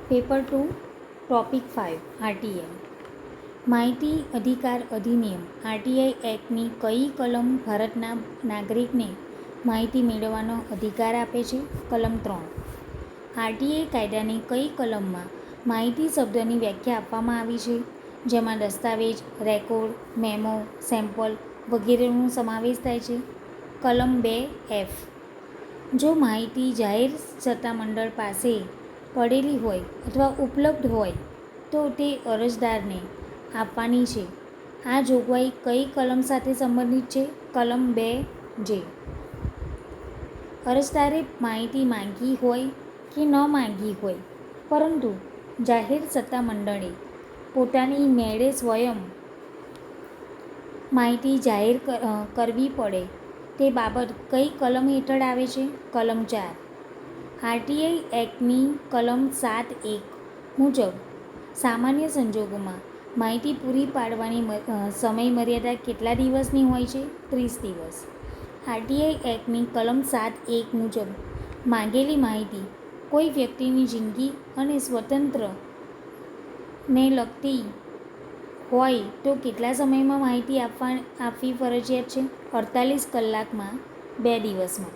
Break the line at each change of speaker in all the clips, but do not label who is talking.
Paper 2 topic 5 RTI માહિતી અધિકાર અધિનિયમ આરટીઆઈ એક્ટની કઈ કલમ ભારતના નાગરિકને માહિતી મેળવવાનો અધિકાર આપે છે? કલમ 3. આરટીઆઈ કાયદાની કઈ કલમમાં માહિતી શબ્દની વ્યાખ્યા આપવામાં આવી છે, જેમાં દસ્તાવેજ, રેકોર્ડ, મેમો, સેમ્પલ વગેરેનો સમાવેશ થાય છે? કલમ 2F. જો માહિતી જાહેર સત્તામંડળ પાસે પડેલી હોય અથવા ઉપલબ્ધ હોય તો તે અરજદારને આપવાની છે. આ જોગવાઈ કઈ કલમ સાથે સંબંધિત છે? કલમ 2J. અરજદારે માહિતી માંગી હોય કે ન માંગી હોય, પરંતુ જાહેર સત્તામંડળે પોતાની મેળે સ્વયં માહિતી જાહેર કરવી પડે તે બાબત કઈ કલમ હેઠળ આવે છે? કલમ 4. આરટીઆઈ એક્ટની કલમ 7(1) મુજબ સામાન્ય સંજોગોમાં માહિતી પૂરી પાડવાની સમયમર્યાદા કેટલા દિવસની હોય છે? 30 દિવસ. આરટીઆઈ એક્ટની કલમ 7(1) મુજબ માંગેલી માહિતી કોઈ વ્યક્તિની જિંદગી અને સ્વાતંત્ર્યને લગતી હોય તો કેટલા સમયમાં માહિતી આપવી ફરજિયાત છે? 48 કલાકમાં 2 દિવસમાં.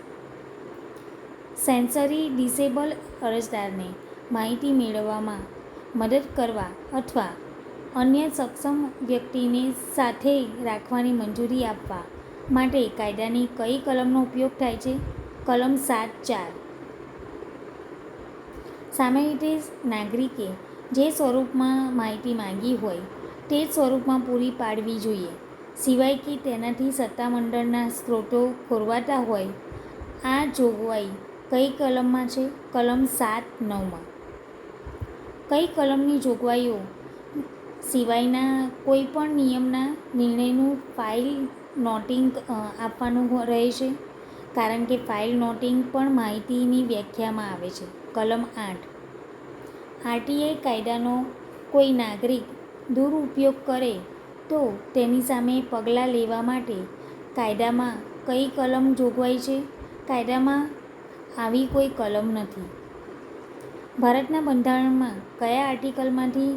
સેન્સરી ડિસેબલ અરજદારને માહિતી મેળવવામાં મદદ કરવા અથવા અન્ય સક્ષમ વ્યક્તિને સાથે રાખવાની મંજૂરી આપવા માટે કાયદાની કઈ કલમનો ઉપયોગ થાય છે? કલમ 7(4). સામાન્ય રીતે નાગરિકે જે સ્વરૂપમાં માહિતી માંગી હોય તે જ સ્વરૂપમાં પૂરી પાડવી જોઈએ, સિવાય કે તેનાથી સત્તામંડળના સ્ત્રોતો ખોરવાતા હોય. આ જોગવાઈ કઈ કલમમાં છે? કલમ 7(9). કઈ કલમની જોગવાઈઓ સિવાયના કોઈપણ નિયમના નિર્ણયનું ફાઇલ નોટિંગ આપવાનું રહે છે? કારણ કે ફાઇલ નોટિંગ પણ માહિતીની વ્યાખ્યામાં આવે છે. કલમ 8. આરટીઆઈ કાયદાનો કોઈ નાગરિક દુરુપયોગ કરે તો તેની સામે પગલાં લેવા માટે કાયદામાં કઈ કલમ જોગવાઈ છે? કાયદામાં આવી કોઈ કલમ નથી. ભારતના બંધારણમાં કયા આર્ટિકલમાંથી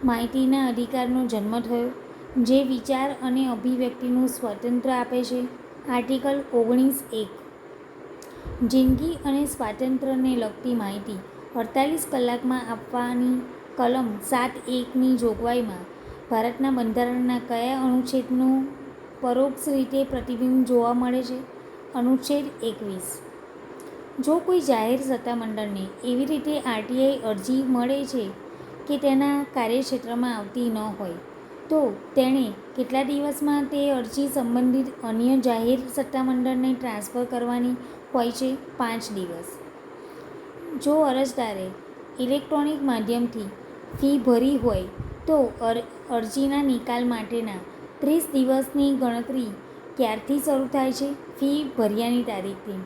માહિતીના અધિકારનો જન્મ થયો, જે વિચાર અને અભિવ્યક્તિનું સ્વાતંત્ર્ય આપે છે? આર્ટિકલ 19(1). જિંદગી અને સ્વાતંત્ર્યને લગતી માહિતી 48 કલાકમાં આપવાની કલમ 7(1) ની જોગવાઈમાં ભારતના બંધારણના કયા અનુચ્છેદનું પરોક્ષ રીતે પ્રતિબિંબ જોવા મળે છે? અનુચ્છેદ 21. જો કોઈ જાહેર સત્તામંડળને એવી રીતે આરટીઆઈ અરજી મળે છે કે તેના કાર્યક્ષેત્રમાં આવતી ન હોય, તો તેણે કેટલા દિવસમાં તે અરજી સંબંધિત અન્ય જાહેર સત્તામંડળને ટ્રાન્સફર કરવાની હોય છે? 5 દિવસ. જો અરજદારે ઇલેક્ટ્રોનિક માધ્યમથી ફી ભરી હોય તો અરજીના નિકાલ માટેના 30 દિવસની ગણતરી ક્યારથી શરૂ થાય છે? ફી ભર્યાની તારીખથી.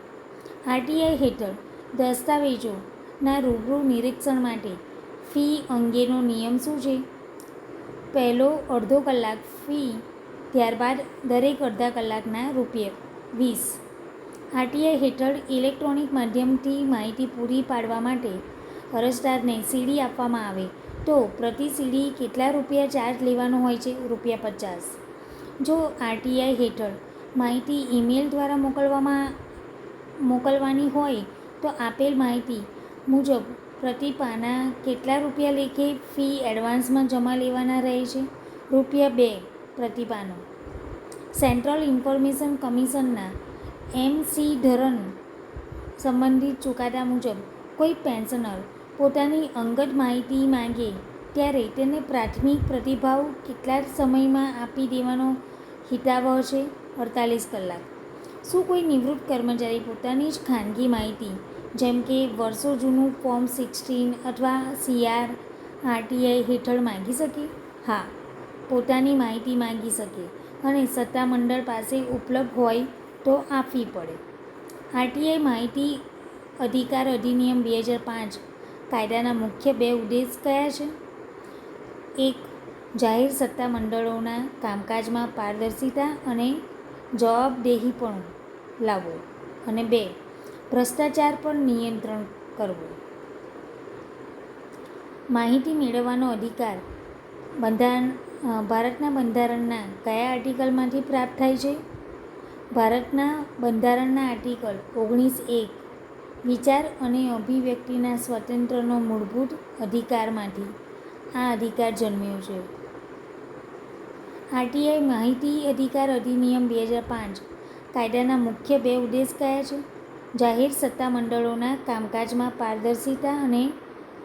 આરટીઆઈ હેઠળ દસ્તાવેજોના રૂબરૂ નિરીક્ષણ માટે ફી અંગેનો નિયમ શું છે? પહેલો અડધો કલાક ફી, ત્યારબાદ દરેક અડધા કલાકના ₹20. આરટીઆઈ હેઠળ ઇલેક્ટ્રોનિક માધ્યમથી માહિતી પૂરી પાડવા માટે અરજદારને સીડી આપવામાં આવે તો પ્રતિ સીડી કેટલા રૂપિયા ચાર્જ લેવાનો હોય છે? ₹50. જો આરટીઆઈ હેઠળ માહિતી ઈમેલ દ્વારા મોકલવાની હોય તો આપેલ માહિતી મુજબ પ્રતિ પાના કેટલા રૂપિયા લેખે ફી એડવાન્સમાં જમા લેવાના રહે છે? ₹2 પ્રતિ પાનું. Central information કમિશનના એમ.સી. ધરન સંબંધિત ચુકાદા મુજબ કોઈ પેન્શનર પોતાની અંગત માહિતી માંગે ત્યારે તેને પ્રાથમિક પ્રતિભાવ કેટલા સમયમાં આપી દેવાનો હિતાવહ છે? 48 કલાક. શું કોઈ નિવૃત્ત કર્મચારી પોતાની જ ખાનગી માહિતી, જેમ કે વર્ષો જૂનું ફોર્મ 16 અથવા CR આરટીઆઈ હેઠળ માંગી શકે? હા, પોતાની માહિતી માંગી શકે અને સત્તામંડળ પાસે ઉપલબ્ધ હોય તો આપવી પડે. આરટીઆઈ માહિતી અધિકાર અધિનિયમ 2005 કાયદાના મુખ્ય 2 ઉદ્દેશ કયા છે? 1. જાહેર સત્તામંડળોના કામકાજમાં પારદર્શિતા અને જવાબદેહીપણું લાવવો અને 2. ભ્રષ્ટાચાર પર નિયંત્રણ કરવું. માહિતી મેળવવાનો અધિકાર ભારતના બંધારણના કયા આર્ટિકલમાંથી પ્રાપ્ત થાય છે? ભારતના બંધારણના આર્ટિકલ 19(1) વિચાર અને અભિવ્યક્તિના સ્વાતંત્ર્યનો મૂળભૂત અધિકારમાંથી આ અધિકાર જન્મ્યો છે. આરટીઆઈ માહિતી અધિકાર અધિનિયમ 2005 કાયદાના મુખ્ય 2 ઉદ્દેશ કયા છે? જાહેર સત્તામંડળોના કામકાજમાં પારદર્શિતા અને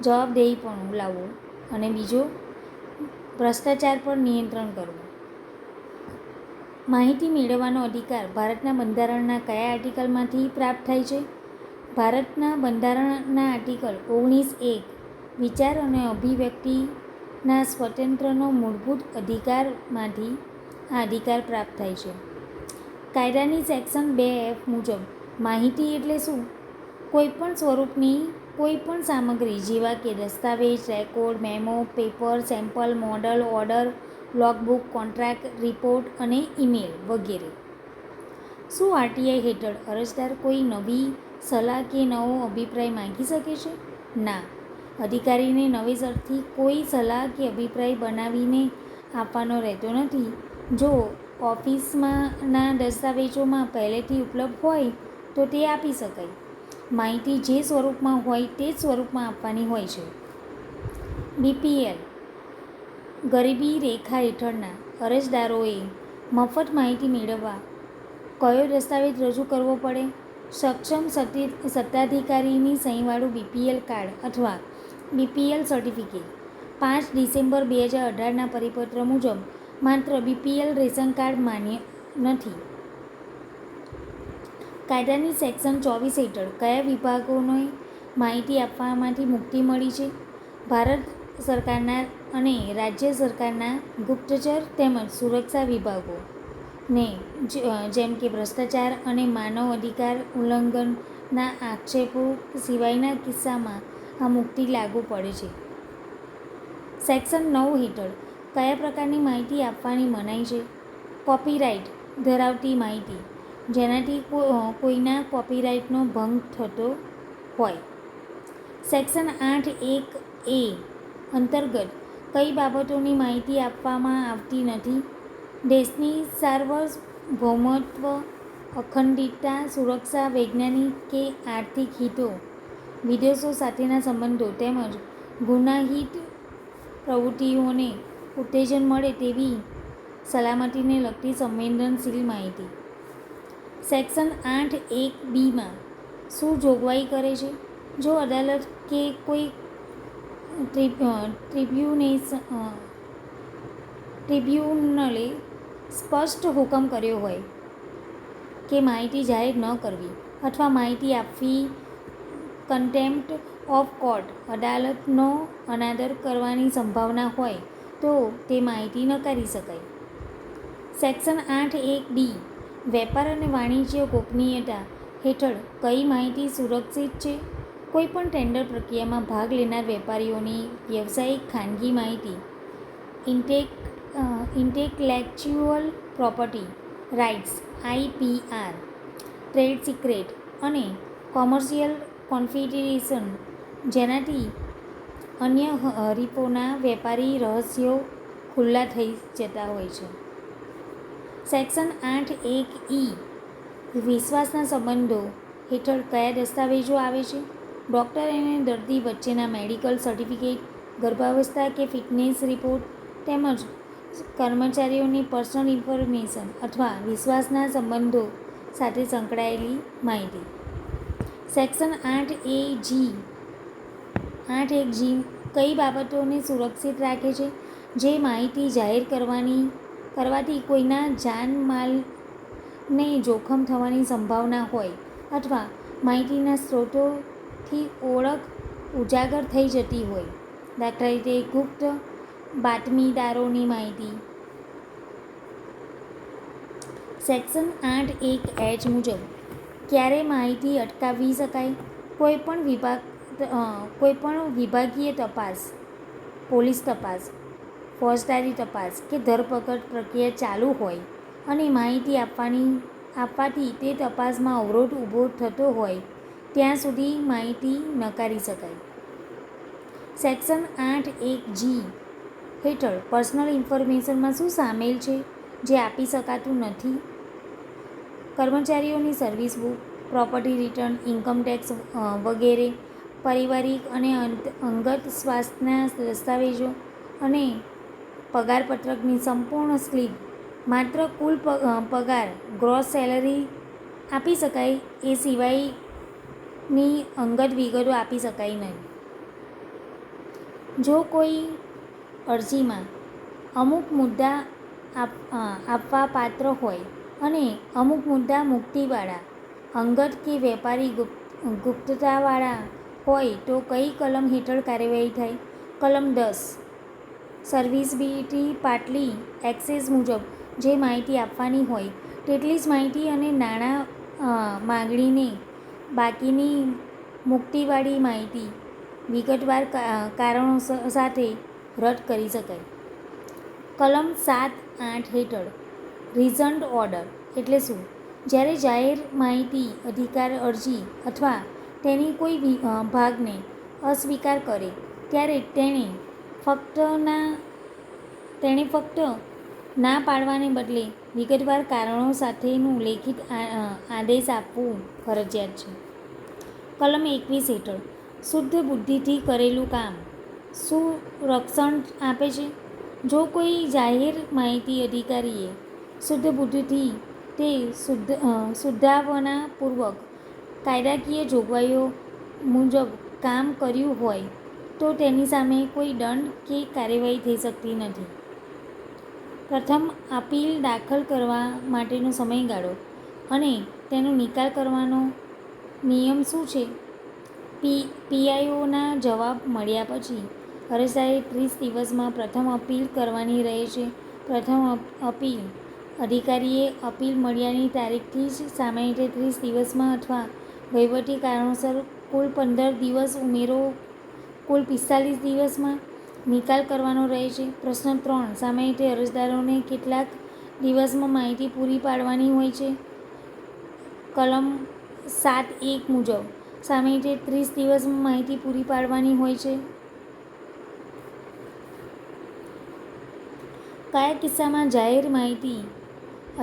જવાબદેહીપણું લાવવું અને બીજો ભ્રષ્ટાચાર પર નિયંત્રણ કરવું. માહિતી મેળવવાનો અધિકાર ભારતના બંધારણના કયા આર્ટિકલમાંથી પ્રાપ્ત થાય છે? ભારતના બંધારણના આર્ટિકલ 19(1) વિચાર અને અભિવ્યક્તિના સ્વાતંત્ર્યનો મૂળભૂત અધિકારમાંથી આ અધિકાર પ્રાપ્ત થાય છે. કાયદાની સેક્શન 2(f) મુજબ માહિતી એટલે શું? કોઈપણ સ્વરૂપની કોઈપણ સામગ્રી જેવા કે દસ્તાવેજ, record, memo, paper, sample, model, order, logbook, contract, report અને ઈમેલ વગેરે. શું આરટીઆઈ હેઠળ અરજદાર કોઈ નવી સલાહ કે નવો અભિપ્રાય માંગી શકે છે? ના. અધિકારીને નવેસરથી કોઈ સલાહ કે અભિપ્રાય બનાવીને આપવાનો રહેતો નથી. જો ઓફિસમાંના દસ્તાવેજોમાં પહેલેથી ઉપલબ્ધ હોય તો તે આપી શકાય. માહિતી જે સ્વરૂપમાં હોય તે જ સ્વરૂપમાં આપવાની હોય છે. બીપીએલ ગરીબી રેખા હેઠળના અરજદારોએ મફત માહિતી મેળવવા કયો દસ્તાવેજ રજૂ કરવો પડે? સક્ષમ સત્તાધિકારીની સહીવાળું બીપીએલ કાર્ડ અથવા બીપીએલ સર્ટિફિકેટ. 5 ડિસેમ્બર 2018ના પરિપત્ર મુજબ માત્ર બીપીએલ રેશન કાર્ડ માન્ય નથી. કાયદાની સેક્શન 24 હેઠળ કયા વિભાગોને માહિતી આપવામાંથી મુક્તિ મળી છે? ભારત સરકારના અને રાજ્ય સરકારના ગુપ્તચર તેમજ સુરક્ષા વિભાગોને જેમ કે ભ્રષ્ટાચાર અને માનવ અધિકાર ઉલ્લંઘનના આક્ષેપો સિવાયના કિસ્સામાં આ મુક્તિ લાગુ પડે છે. સેક્શન 9 હેઠળ કયા પ્રકારની માહિતી આપવાની મનાઈ છે? કોપીરાઇટ ધરાવતી માહિતી જેનાથી કોઈના કોપીરાઇટનો ભંગ થતો હોય. સેક્શન 8(1)(a) અંતર્ગત કઈ બાબતોની માહિતી આપવામાં આવતી નથી? દેશની સાર્વભૌમત્વ, અખંડિતતા, સુરક્ષા, વૈજ્ઞાનિક કે આર્થિક હિતો, વિદેશો સાથેના સંબંધો તેમજ ગુનાહિત પ્રવૃત્તિઓને ઉત્તેજન મળે તેવી સલામતીને લગતી સંવેદનશીલ માહિતી. સેક્શન 8(1)(b) માં શું જોગવાઈ કરે છે? જો અદાલત કે કોઈ ટ્રિબ્યુનલે સ્પષ્ટ હુકમ કર્યો હોય કે માહિતી જાહેર ન કરવી અથવા માહિતી આપવી કન્ટેમ્પ્ટ ઓફ કોર્ટ અદાલતનો અનાદર કરવાની સંભાવના હોય તો તે માહિતી નકારી શકાય. સેક્શન 8(1)(d) વેપાર અને વાણિજ્ય ગોપનીયતા હેઠળ કઈ માહિતી સુરક્ષિત છે? કોઈપણ ટેન્ડર પ્રક્રિયામાં ભાગ લેનાર વેપારીઓની વ્યવસાયિક ખાનગી માહિતી, intellectual property rights (IPR), trade secret અને કોમર્શિયલ કોન્ફિડન્શિયલ જેનાથી અન્ય હરીફોના વેપારી રહસ્યો ખુલ્લા થઈ જતા હોય છે. સેક્શન 8(1)(e) વિશ્વાસના સંબંધો હેઠળ કયા દસ્તાવેજો આવે છે? ડૉક્ટર અને દર્દી વચ્ચેના મેડિકલ સર્ટિફિકેટ, ગર્ભાવસ્થા કે ફિટનેસ રિપોર્ટ તેમજ કર્મચારીઓની પર્સનલ ઇન્ફોર્મેશન અથવા વિશ્વાસના સંબંધો સાથે સંકળાયેલી માહિતી. સેક્શન 8(1)(g) કઈ બાબતોને સુરક્ષિત રાખે છે? જે માહિતી જાહેર કરવાથી કોઈના જાનમાલને જોખમ થવાની સંભાવના હોય અથવા માહિતીના સ્ત્રોતોથી ઓળખ ઉજાગર થઈ જતી હોય, દાખલા તરીકે ગુપ્ત બાતમીદારોની માહિતી. સેક્શન 8(1)(h) મુજબ ક્યારે માહિતી અટકાવી શકાય? કોઈપણ વિભાગીય તપાસ, પોલીસ તપાસ, ફોજદારી તપાસ કે ધરપકડ પ્રક્રિયા ચાલુ હોય અને માહિતી આપવાથી તે તપાસમાં અવરોધ ઊભો થતો હોય ત્યાં સુધી માહિતી નકારી શકાય. સેક્શન 8(1)G હેઠળ પર્સનલ ઇન્ફોર્મેશનમાં શું સામેલ છે જે આપી શકાતું નથી? કર્મચારીઓની service book, property return, income tax વગેરે, પારિવારિક અને અંગત સ્વાસ્થ્યના દસ્તાવેજો અને પગારપત્રકની સંપૂર્ણ સ્લિપ. માત્ર કુલ પગાર ગ્રોસ સેલરી આપી શકાય એ સિવાયની અંગત વિગતો આપી શકાય નહીં. જો કોઈ અરજીમાં અમુક મુદ્દા આપવા પાત્ર હોય અને અમુક મુદ્દા મુક્તિવાળા, અંગત કે વેપારી ગુપ્તતાવાળા હોય તો કઈ કલમ હેઠળ કાર્યવાહી થાય? કલમ 10 સર્વિસબિલિટી પાટલી એક્સેસ મુજબ જે માહિતી આપવાની હોય તેટલી જ માહિતી અને નાણાં માગણીને બાકીની મુક્તિવાળી માહિતી વિગતવાર કારણો સાથે રદ કરી શકાય. કલમ 7(8) હેઠળ રીઝન્ડ ઓર્ડર એટલે શું? જ્યારે જાહેર માહિતી અધિકાર અરજી અથવા તેની કોઈ ભાગને અસ્વીકાર કરે ત્યારે તેણે ફક્ત ના પાડવાને બદલે વિગતવાર કારણો સાથેનું લેખિત આદેશ આપવું ફરજિયાત છે. કલમ 21 હેઠળ શુદ્ધ બુદ્ધિથી કરેલું કામ શું રક્ષણ આપે છે? જો કોઈ જાહેર માહિતી અધિકારીએ શુદ્ધ બુદ્ધિથી તે સુધાવનાપૂર્વક કાયદાકીય જોગવાઈઓ મુજબ કામ કર્યું હોય તો તેની સામે કોઈ દંડ કે કાર્યવાહી થઈ શકતી નથી. પ્રથમ અપીલ દાખલ કરવા માટેનો સમયગાળો અને તેનો નિકાલ કરવાનો નિયમ શું છે? પીઆઈઓના જવાબ મળ્યા પછી અરજદારે 30 દિવસમાં પ્રથમ અપીલ કરવાની રહે છે. પ્રથમ અપીલ અધિકારીએ અપીલ મળ્યાની તારીખથી જ સામાન્ય રીતે 30 દિવસમાં અથવા વહીવટી કારણોસર કુલ 15 દિવસ ઉમેરો કુલ 45 દિવસમાં નિકાલ કરવાનો રહે છે. પ્રશ્ન 3 સામાન્ય રીતે અરજદારોને કેટલાક દિવસમાં માહિતી પૂરી પાડવાની હોય છે? કલમ 7(1) મુજબ સામાન્ય રીતે 30 દિવસમાં માહિતી પૂરી પાડવાની હોય છે. કયા કિસ્સામાં જાહેર માહિતી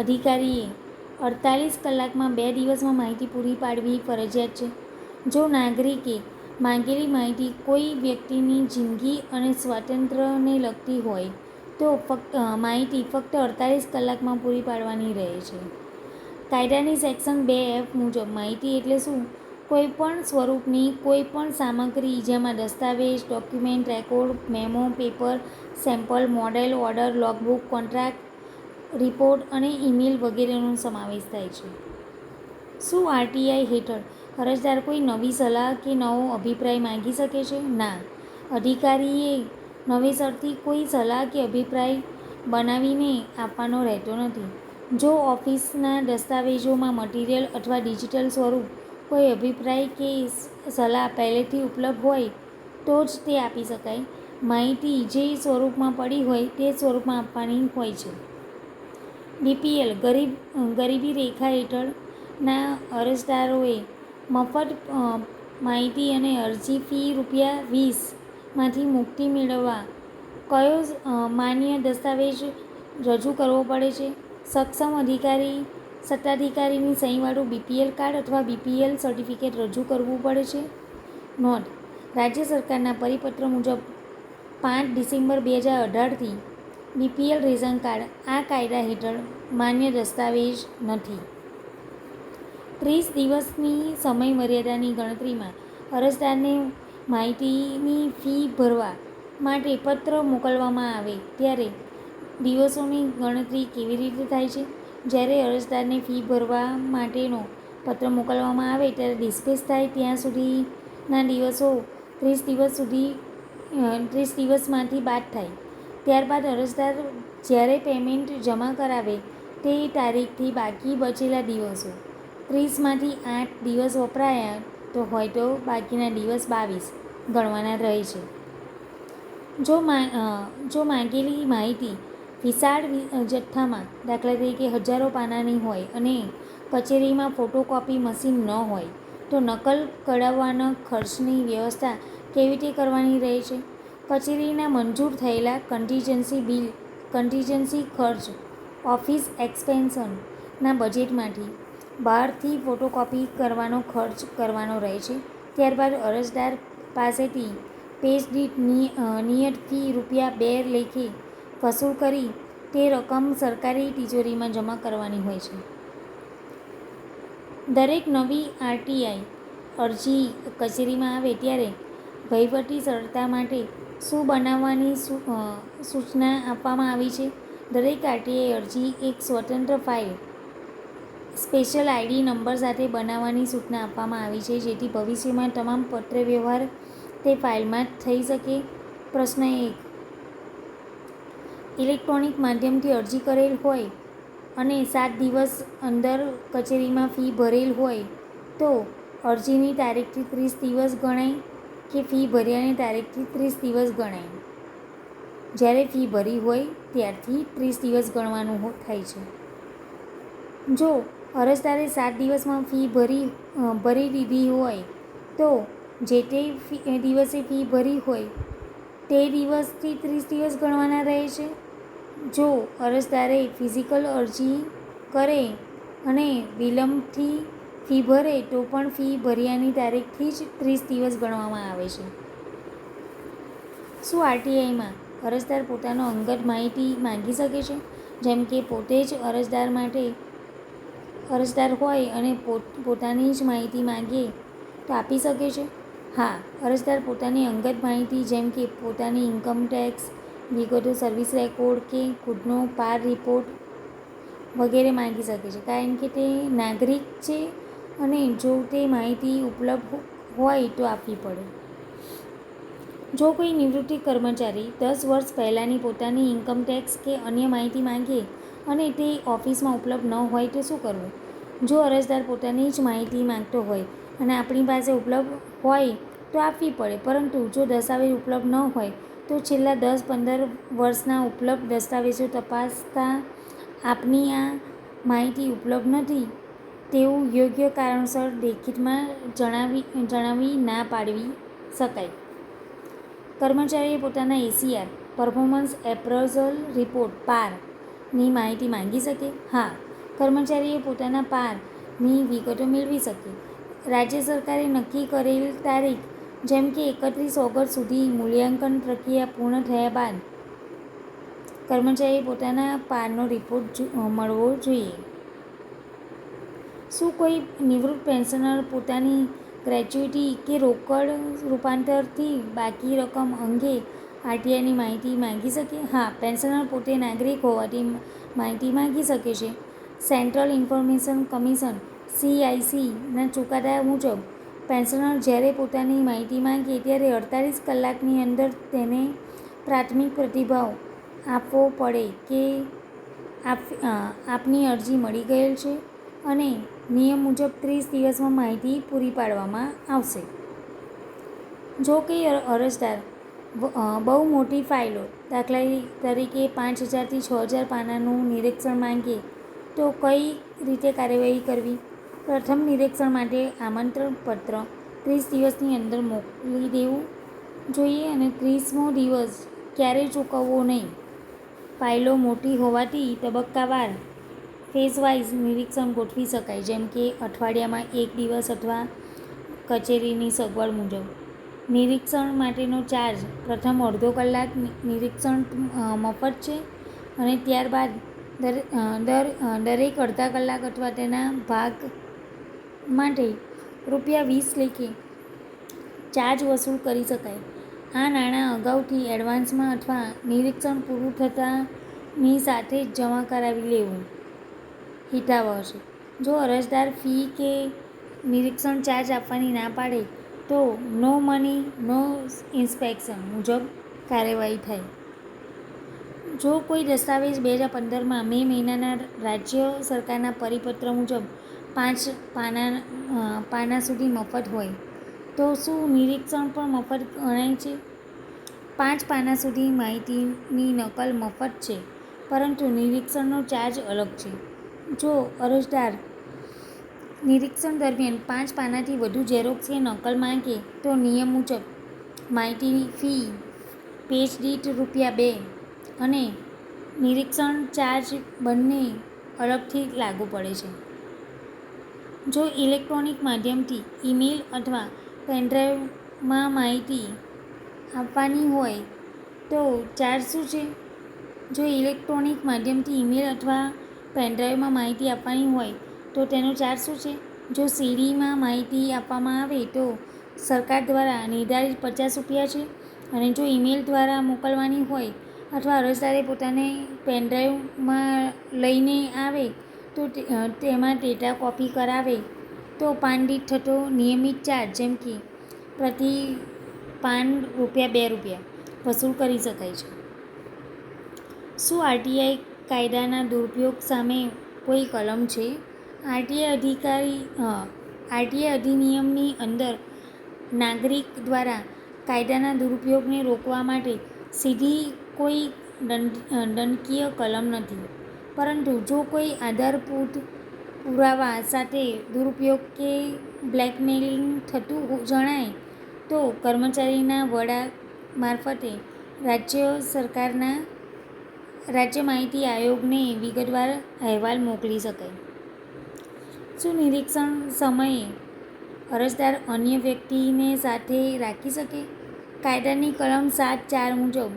અધિકારીએ 48 કલાકમાં 2 દિવસમાં માહિતી પૂરી પાડવી ફરજિયાત છે? જો નાગરિકે માંગેલી માહિતી કોઈ વ્યક્તિની જિંદગી અને સ્વાતંત્ર્યને લગતી હોય તો માહિતી ફક્ત 48 કલાકમાં પૂરી પાડવાની રહે છે. કાયદાની સેક્શન 2(f) મુજબ માહિતી એટલે શું? કોઈપણ સ્વરૂપની કોઈપણ સામગ્રી જેમાં દસ્તાવેજ, document, record, memo, paper, sample, model, order, logbook, contract, report અને ઈમેલ વગેરેનો સમાવેશ થાય છે. શું આરટીઆઈ હેઠળ અરજદાર કોઈ નવી સલાહ કે નવો અભિપ્રાય માંગી શકે છે? ના. અધિકારીએ નવેસરથી કોઈ સલાહ કે અભિપ્રાય બનાવીને આપવાનો રહેતો નથી. જો ઓફિસના દસ્તાવેજોમાં મટીરીયલ અથવા ડિજિટલ સ્વરૂપ કોઈ અભિપ્રાય કે સલાહ પહેલેથી ઉપલબ્ધ હોય તો જ તે આપી શકાય. માહિતી જે સ્વરૂપમાં પડી હોય તે સ્વરૂપમાં આપવાની હોય છે. બીપીએલ ગરીબી રેખા હેઠળના અરજદારોએ મફત માહિતી અને અરજી ફી ₹20 માંથી મુક્તિ મેળવવા કયો માન્ય દસ્તાવેજ રજૂ કરવો પડે છે? સક્ષમ સત્તાધિકારીની સહીવાળું બીપીએલ કાર્ડ અથવા બીપીએલ સર્ટિફિકેટ રજૂ કરવું પડે છે. નોંધ: રાજ્ય સરકારના પરિપત્ર મુજબ 5 ડિસેમ્બર 2018થી બીપીએલ રેશન કાર્ડ આ કાયદા હેઠળ માન્ય દસ્તાવેજ નથી. 30 દિવસની સમયમર્યાદાની ગણતરીમાં અરજદારને માહિતીની ફી ભરવા માટે પત્ર મોકલવામાં આવે ત્યારે દિવસોની ગણતરી કેવી રીતે થાય છે? જ્યારે અરજદારને ફી ભરવા માટેનો પત્ર મોકલવામાં આવે ત્યારે ડિસ્પેચ થાય ત્યાં સુધીના દિવસો 30 દિવસમાંથી બાદ થાય. ત્યારબાદ અરજદાર જ્યારે પેમેન્ટ જમા કરાવે તે તારીખથી બાકી બચેલા દિવસો 30 માંથી 8 દિવસ વપરાયા હોય તો બાકીના દિવસ 22 ગણવાના રહે છે. જો માંગેલી માહિતી વિશાળ જથ્થામાં દાખલા તરીકે હજારો પાનાની હોય અને કચેરીમાં ફોટોકોપી મશીન ન હોય તો નકલ કઢાવવાના ખર્ચની વ્યવસ્થા કેવી રીતે કરવાની રહે છે? કચેરીના મંજૂર થયેલા કન્ટીજન્સી ખર્ચ ઓફિસ એક્સપેન્શનના બજેટમાંથી બહારથી ફોટોકોપી કરવાનો ખર્ચ કરવાનો રહે છે. ત્યારબાદ અરજદાર પાસેથી પેજ દીઠ નિયત ફી ₹2 લેખે વસૂલ કરી તે રકમ સરકારી તિજોરીમાં જમા કરવાની હોય છે. દરેક નવી આરટીઆઈ અરજી કચેરીમાં આવે ત્યારે વહીવટી સરળતા માટે શું બનાવવાની સૂચના આપવામાં આવી છે? દરેક આરટીઆઈ અરજી એક સ્વતંત્ર ફાઇલ સ્પેશિયલ આઈડી નંબર સાથે બનાવવાની સૂચના આપવામાં આવી છે, જેથી ભવિષ્યમાં તમામ પત્રવ્યવહાર તે ફાઇલમાં જ થઈ શકે. પ્રશ્ન 1. ઇલેક્ટ્રોનિક માધ્યમથી અરજી કરેલ હોય અને 7 દિવસ અંદર કચેરીમાં ફી ભરેલ હોય તો અરજીની તારીખથી 30 દિવસ ગણાય કે ફી ભર્યાની તારીખથી 30 દિવસ ગણાય? જ્યારે ફી ભરી હોય ત્યારથી 30 દિવસ ગણવાનું થાય છે. જો અરજદારે 7 દિવસમાં ફી ભરી દીધી હોય તો જે તે દિવસે ફી ભરી હોય તે દિવસથી 30 દિવસ ગણવાના રહે છે. જો અરજદારે ફિઝિકલ અરજી કરે અને વિલંબથી ફી ભરે તો પણ ફી ભર્યાની તારીખથી જ 30 દિવસ ગણવામાં આવે છે. શું આરટીઆઈમાં અરજદાર પોતાનો અંગત માહિતી માંગી શકે છે? જેમ કે પોતે જ અરજદાર હોય અને પોતાની જ માહિતી માંગે તો આપી શકે છે? હા, અરજદાર પોતાની અંગત માહિતી જેમ કે પોતાની ઇન્કમ ટેક્સ વિગતો, સર્વિસ રેકોર્ડ કે ખુદનો પાર રિપોર્ટ વગેરે માંગી શકે છે, કારણ કે તે નાગરિક છે અને જો તે માહિતી ઉપલબ્ધ હોય તો આપવી પડે. જો કોઈ નિવૃત્ત કર્મચારી 10 વર્ષ પહેલાંની પોતાની ઇન્કમ ટેક્સ કે અન્ય માહિતી માંગે અને તે ઓફિસમાં ઉપલબ્ધ ન હોય તો શું કરવું? જો અરજદાર પોતાની જ માહિતી માંગતો હોય અને આપણી પાસે ઉપલબ્ધ હોય તો આપવી પડે, પરંતુ જો દસ્તાવેજ ઉપલબ્ધ ન હોય તો છેલ્લા 10-15 વર્ષના ઉપલબ્ધ દસ્તાવેજો તપાસતા આપની આ માહિતી ઉપલબ્ધ નથી તેવું યોગ્ય કારણસર લેખિતમાં જણાવી ના પાડવી શકાય. કર્મચારીએ પોતાના એસીઆર પરફોર્મન્સ એપ્રેઝલ રિપોર્ટ પાર ની માહિતી માંગી શકે? હા, કર્મચારીએ પોતાના પાર ની વિગતો મેળવી શકે. રાજ્ય સરકારે નક્કી કરેલ તારીખ જેમ કે 31 ઓગસ્ટ સુધી મૂલ્યાંકન પ્રક્રિયા પૂર્ણ થયા બાદ કર્મચારીએ પોતાના પારનો રિપોર્ટ મળવો જોઈએ. શું કોઈ નિવૃત્ત પેન્શનર પોતાની ગ્રેચ્યુટી કે રોકડ રૂપાંતરથી બાકી રકમ અંગે આરટીઆઈની માહિતી માંગી શકે? હા, પેન્શનર પોતે નાગરિક હોવાથી માહિતી માંગી શકે છે. સેન્ટ્રલ ઇન્ફોર્મેશન કમિશન (CIC)ના ચુકાદા મુજબ પેન્શનર જ્યારે પોતાની માહિતી માંગે ત્યારે 48 કલાકની અંદર તેને પ્રાથમિક પ્રતિભાવ આપવો પડે કે આપની અરજી મળી ગયેલ છે અને નિયમ મુજબ 30 દિવસમાં માહિતી પૂરી પાડવામાં આવશે. જો કોઈ અરજદાર બહુ મોટી ફાઇલો, દાખલા તરીકે 5000 થી 6000 પાનાનું નિરીક્ષણ માંગે તો કઈ રીતે કાર્યવાહી કરવી? પ્રથમ નિરીક્ષણ માટે આમંત્રણ પત્ર 30 દિવસની અંદર મોકલી દેવું જોઈએ અને 30મો દિવસ ક્યારેય ચૂકવવો નહીં. ફાઇલો મોટી હોવાથી તબક્કાવાર ફેઝ-વાઇઝ નિરીક્ષણ ગોઠવી શકાય, જેમ કે અઠવાડિયામાં 1 દિવસ અથવા કચેરીની સગવડ મુજબ. નિરીક્ષણ માટેનો ચાર્જ પ્રથમ અડધો કલાક નિરીક્ષણ મફત છે અને ત્યારબાદ દરેક અડધા કલાક અથવા તેના ભાગ માટે ₹20 લેખે ચાર્જ વસૂલ કરી શકાય. આ નાણાં અગાઉથી એડવાન્સમાં અથવા નિરીક્ષણ પૂરું થતાંની સાથે જ જમા કરાવી લેવું હિતાવહ છે. જો અરજદાર ફી કે નિરીક્ષણ ચાર્જ આપવાની ના પાડે તો નો મની નો ઇન્સ્પેક્શન મુજબ કાર્યવાહી થાય. જો કોઈ દસ્તાવેજ 2015માં મે મહિનાના રાજ્ય સરકારના પરિપત્ર મુજબ 5 પાના સુધી મફત હોય તો શું નિરીક્ષણ પણ મફત ગણાય છે? 5 પાના સુધી માહિતીની નકલ મફત છે, પરંતુ નિરીક્ષણનો ચાર્જ અલગ છે. જો અરજદાર નિરીક્ષણ દરમિયાન 5 પાનાથી વધુ ઝેરોક્ષ કે નકલ માંગે તો નિયમ મુજબ માહિતી ફી પેજ દીઠ ₹2 અને નિરીક્ષણ ચાર્જ બંને અલગથી લાગુ પડે છે. જો ઇલેક્ટ્રોનિક માધ્યમથી ઈમેલ અથવા પેનડ્રાઈવમાં માહિતી આપવાની હોય તો ચાર્જ શું છે? જો ઇલેક્ટ્રોનિક માધ્યમથી ઈમેલ અથવા પેનડ્રાઈવમાં માહિતી આપવાની હોય તો તેનો ચાર્જ શું છે? જો સીડીમાં માહિતી આપવામાં આવે તો સરકાર દ્વારા નિર્ધારિત ₹50 છે અને જો ઈમેલ દ્વારા મોકલવાની હોય અથવા અરજદારે પોતાને પેનડ્રાઈવમાં લઈને આવે તો તેમાં ડેટા કોપી કરાવે તો પાન દીઠ થતો નિયમિત ચાર્જ જેમ કે પ્રતિ પાન ₹2 વસૂલ કરી શકાય છે. શું આરટીઆઈ કાયદાના દુરુપયોગ સામે કોઈ કલમ છે? આરટીઆઈ અધિનિયમની અંદર નાગરિક દ્વારા કાયદાના દુરુપયોગને રોકવા માટે સીધી કોઈ દંડકીય કલમ નથી, પરંતુ જો કોઈ આધારભૂત પુરાવા સાથે દુરુપયોગ કે બ્લેકમેલિંગ થતું જણાય તો કર્મચારીના વડા મારફતે રાજ્ય માહિતી આયોગને વિગતવાર અહેવાલ મોકલી શકાય. શું નિરીક્ષણ સમયે અરજદાર અન્ય વ્યક્તિને સાથે રાખી શકે? કાયદાની કલમ 7(4) મુજબ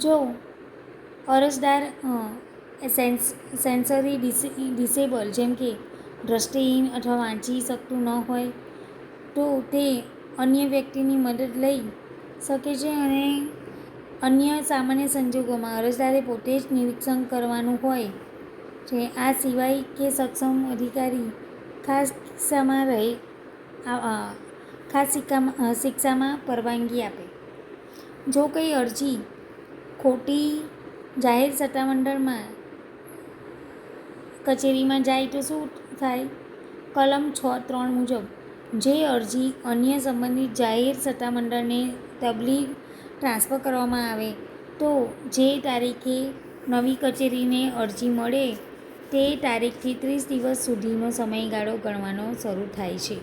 જો અરજદાર સેન્સરી ડિસેબલ જેમ કે દ્રષ્ટિહીન અથવા વાંચી શકતું ન હોય તો તે અન્ય વ્યક્તિની મદદ લઈ શકે છે અને અન્ય સામાન્ય સંજોગોમાં અરજદારે પોતે જ નિરીક્ષણ કરવાનું હોય છે. આ સિવાય કે સક્ષમ અધિકારી ખાસ શિક્ષામાં પરવાનગી આપે. જો કોઈ અરજી ખોટી જાહેર સત્તામંડળમાં કચેરીમાં જાય તો શું થાય? કલમ 6(3) મુજબ જે અરજી અન્ય સંબંધિત જાહેર સત્તામંડળને તબદીલ ટ્રાન્સફર કરવામાં આવે તો જે તારીખે નવી કચેરીને અરજી મળે તે તારીખથી 30 દિવસ સુધીનો સમયગાળો ગણવાનો શરૂ થાય છે.